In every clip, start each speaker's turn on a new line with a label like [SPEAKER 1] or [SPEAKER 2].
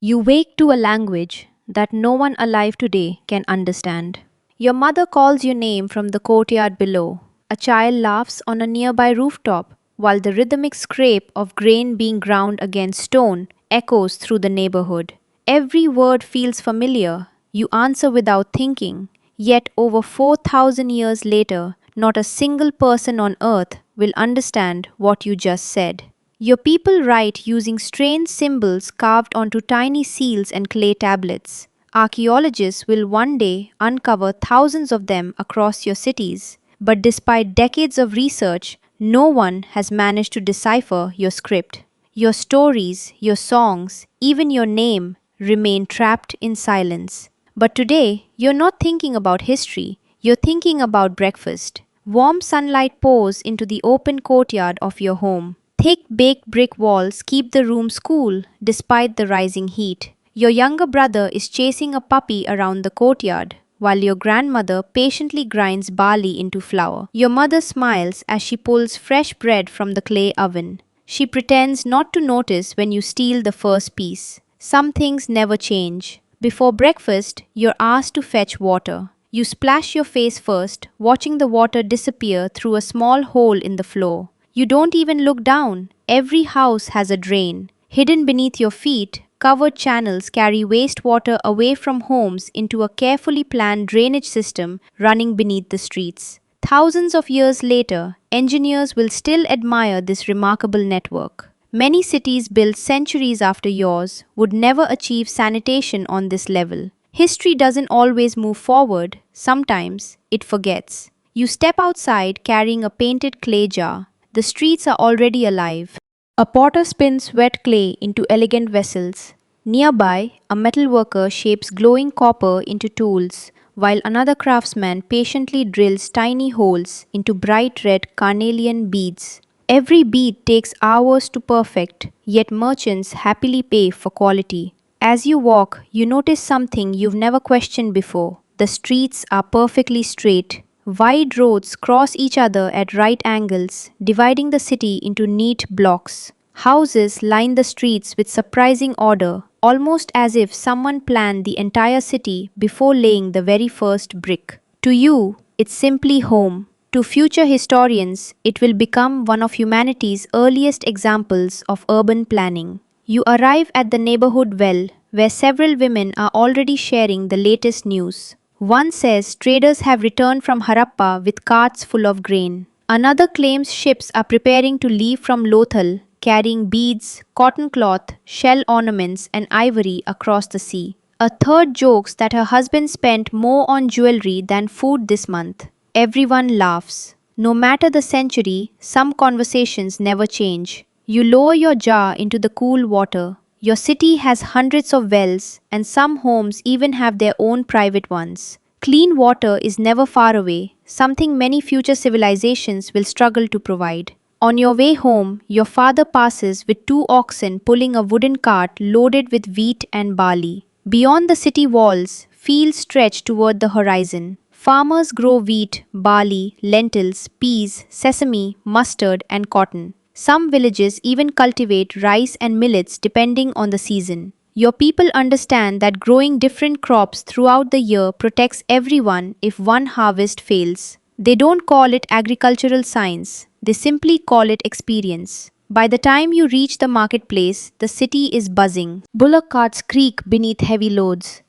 [SPEAKER 1] You wake to a language that no one alive today can understand. Your mother calls your name from the courtyard below. A child laughs on a nearby rooftop, while the rhythmic scrape of grain being ground against stone echoes through the neighborhood. Every word feels familiar. You answer without thinking. Yet, over 4,000 years later, not a single person on earth will understand what you just said. Your people write using strange symbols carved onto tiny seals and clay tablets. Archaeologists will one day uncover thousands of them across your cities. But despite decades of research, no one has managed to decipher your script. Your stories, your songs, even your name remain trapped in silence. But today, you're not thinking about history, you're thinking about breakfast. Warm sunlight pours into the open courtyard of your home. Thick baked brick walls keep the rooms cool despite the rising heat. Your younger brother is chasing a puppy around the courtyard, while your grandmother patiently grinds barley into flour. Your mother smiles as she pulls fresh bread from the clay oven. She pretends not to notice when you steal the first piece. Some things never change. Before breakfast, you're asked to fetch water. You splash your face first, watching the water disappear through a small hole in the floor. You don't even look down. Every house has a drain. Hidden beneath your feet, covered channels carry wastewater away from homes into a carefully planned drainage system running beneath the streets. Thousands of years later, engineers will still admire this remarkable network. Many cities built centuries after yours would never achieve sanitation on this level. History doesn't always move forward, sometimes it forgets. You step outside carrying a painted clay jar. The streets are already alive. A potter spins wet clay into elegant vessels. Nearby, a metalworker shapes glowing copper into tools, while another craftsman patiently drills tiny holes into bright red carnelian beads. Every bead takes hours to perfect, yet merchants happily pay for quality. As you walk, you notice something you've never questioned before. The streets are perfectly straight. Wide roads cross each other at right angles, dividing the city into neat blocks. Houses line the streets with surprising order, almost as if someone planned the entire city before laying the very first brick. To you, it's simply home. To future historians, it will become one of humanity's earliest examples of urban planning. You arrive at the neighborhood well, where several women are already sharing the latest news. One says traders have returned from Harappa with carts full of grain. Another claims ships are preparing to leave from Lothal, carrying beads, cotton cloth, shell ornaments, and ivory across the sea. A third jokes that her husband spent more on jewelry than food this month. Everyone laughs. No matter the century, some conversations never change. You lower your jar into the cool water. Your city has hundreds of wells, and some homes even have their own private ones. Clean water is never far away, something many future civilizations will struggle to provide. On your way home, your father passes with two oxen pulling a wooden cart loaded with wheat and barley. Beyond the city walls, fields stretch toward the horizon. Farmers grow wheat, barley, lentils, peas, sesame, mustard, and cotton. Some villages even cultivate rice and millets depending on the season. Your people understand that growing different crops throughout the year protects everyone if one harvest fails. They don't call it agricultural science, they simply call it experience. By the time you reach the marketplace, the city is buzzing. Bullock carts creak beneath heavy loads.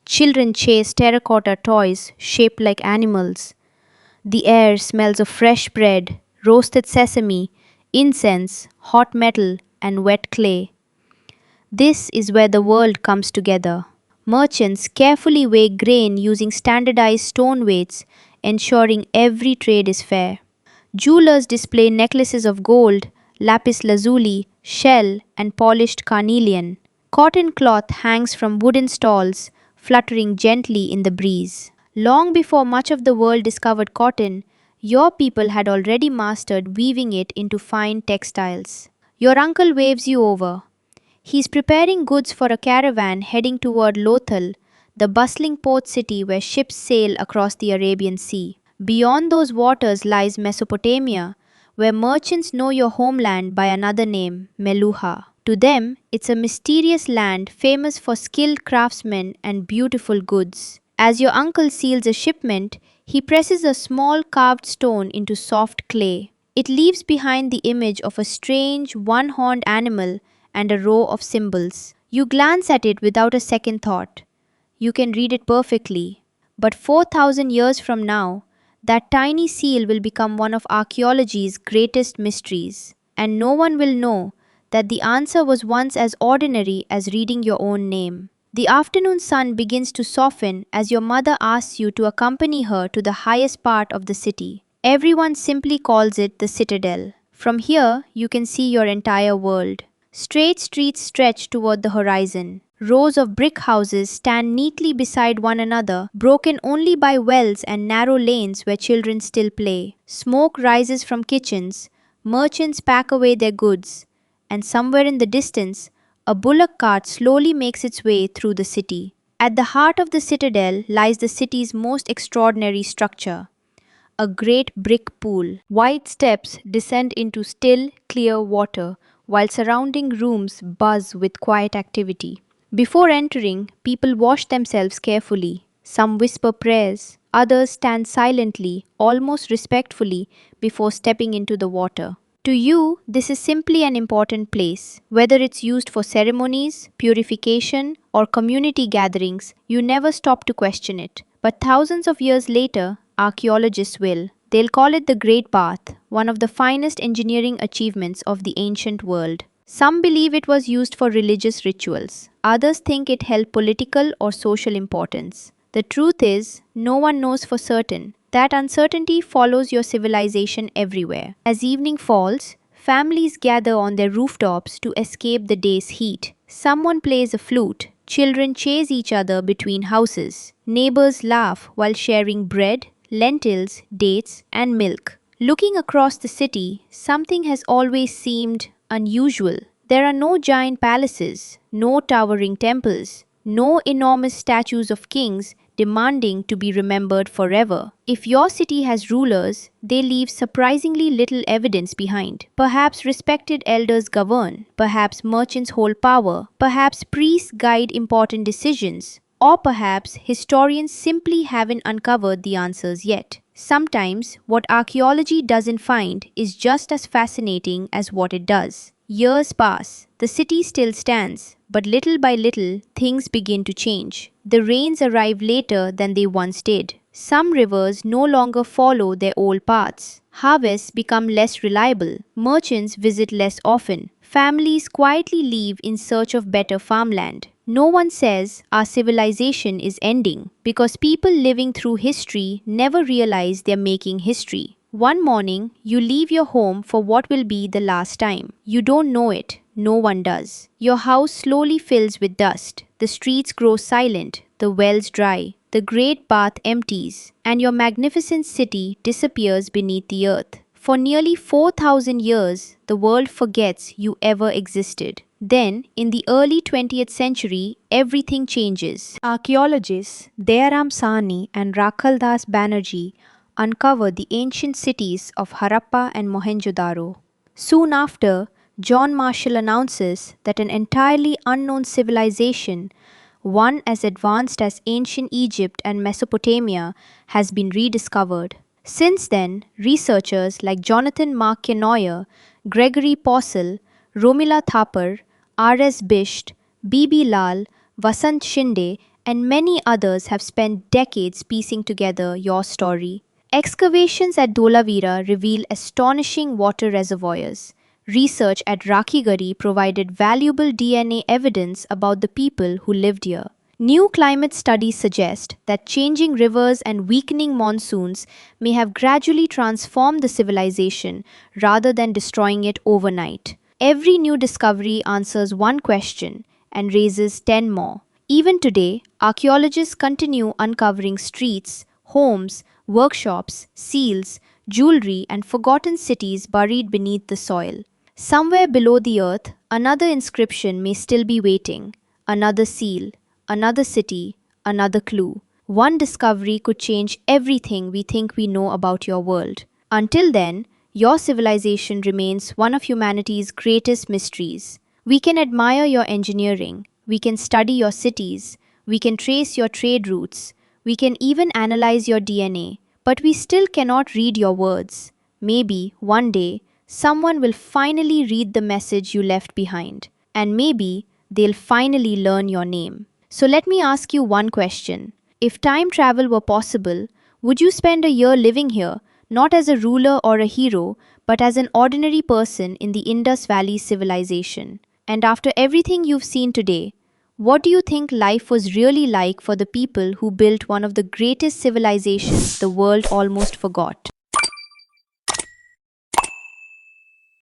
[SPEAKER 1] Children chase terracotta toys shaped like animals. The air smells of fresh bread, roasted sesame, incense, hot metal, and wet clay. This is where the world comes together. Merchants carefully weigh grain using standardized stone weights, ensuring every trade is fair. Jewelers display necklaces of gold, lapis lazuli, shell, and polished carnelian. Cotton cloth hangs from wooden stalls, fluttering gently in the breeze. Long before much of the world discovered cotton, your people had already mastered weaving it into fine textiles. Your uncle waves you over. He's preparing goods for a caravan heading toward Lothal, the bustling port city where ships sail across the Arabian Sea. Beyond those waters lies Mesopotamia, where merchants know your homeland by another name, Meluha. To them, it's a mysterious land famous for skilled craftsmen and beautiful goods. As your uncle seals a shipment, he presses a small carved stone into soft clay. It leaves behind the image of a strange, one horned animal and a row of symbols. You glance at it without a second thought. You can read it perfectly. But 4,000 years from now, that tiny seal will become one of archaeology's greatest mysteries. And no one will know that the answer was once as ordinary as reading your own name. The afternoon sun begins to soften as your mother asks you to accompany her to the highest part of the city. Everyone simply calls it the citadel. From here, you can see your entire world. Straight streets stretch toward the horizon. Rows of brick houses stand neatly beside one another, broken only by wells and narrow lanes where children still play. Smoke rises from kitchens, merchants pack away their goods, and somewhere in the distance, a bullock cart slowly makes its way through the city. At the heart of the citadel lies the city's most extraordinary structure, a great brick pool. Wide steps descend into still, clear water, while surrounding rooms buzz with quiet activity. Before entering, people wash themselves carefully. Some whisper prayers, others stand silently, almost respectfully, before stepping into the water. To you, this is simply an important place. Whether it's used for ceremonies, purification, or community gatherings, you never stop to question it. But thousands of years later, archaeologists will. They'll call it the Great Bath, one of the finest engineering achievements of the ancient world. Some believe it was used for religious rituals. Others think it held political or social importance. The truth is, no one knows for certain. That uncertainty follows your civilization everywhere. As evening falls, families gather on their rooftops to escape the day's heat. Someone plays a flute. Children chase each other between houses. Neighbors laugh while sharing bread, lentils, dates, and milk. Looking across the city, something has always seemed unusual. There are no giant palaces, no towering temples, no enormous statues of kings demanding to be remembered forever. If your city has rulers, they leave surprisingly little evidence behind. Perhaps respected elders govern, perhaps merchants hold power, perhaps priests guide important decisions, or perhaps historians simply haven't uncovered the answers yet. Sometimes, what archaeology doesn't find is just as fascinating as what it does. Years pass, the city still stands, but little by little, things begin to change. The rains arrive later than they once did. Some rivers no longer follow their old paths. Harvests become less reliable. Merchants visit less often. Families quietly leave in search of better farmland. No one says our civilization is ending because people living through history never realize they're making history. One morning, you leave your home for what will be the last time. You don't know it. No one does. Your house slowly fills with dust. The streets grow silent. The wells dry. The great bath empties. And your magnificent city disappears beneath the earth. For nearly 4,000 years, the world forgets you ever existed. Then, in the early 20th century, everything changes. Archaeologists Dayaram Sahni and Rakhaldas Banerjee uncovered the ancient cities of Harappa and Mohenjo-Daro. Soon after, John Marshall announces that an entirely unknown civilization, one as advanced as ancient Egypt and Mesopotamia, has been rediscovered. Since then, researchers like Jonathan Mark-Kenoyer, Gregory Possehl, Romila Thapar, R.S. Bisht, B.B. Lal, Vasant Shinde, and many others have spent decades piecing together your story. Excavations at Dholavira reveal astonishing water reservoirs. Research at Rakhigari provided valuable DNA evidence about the people who lived here. New climate studies suggest that changing rivers and weakening monsoons may have gradually transformed the civilization rather than destroying it overnight. Every new discovery answers one question and raises 10 more. Even today, archaeologists continue uncovering streets, homes, workshops, seals, jewelry, and forgotten cities buried beneath the soil. Somewhere below the earth, another inscription may still be waiting, another seal, another city, another clue. One discovery could change everything we think we know about your world. Until then, your civilization remains one of humanity's greatest mysteries, We can admire your engineering, we can study your cities, we can trace your trade routes, we can even analyze your DNA, but we still cannot read your words. Maybe one day someone will finally read the message you left behind, and maybe they'll finally learn your name. So let me ask you one question. If time travel were possible, would you spend a year living here, not as a ruler or a hero, but as an ordinary person in the Indus Valley Civilization? And after everything you've seen today, what do you think life was really like for the people who built one of the greatest civilizations the world almost forgot?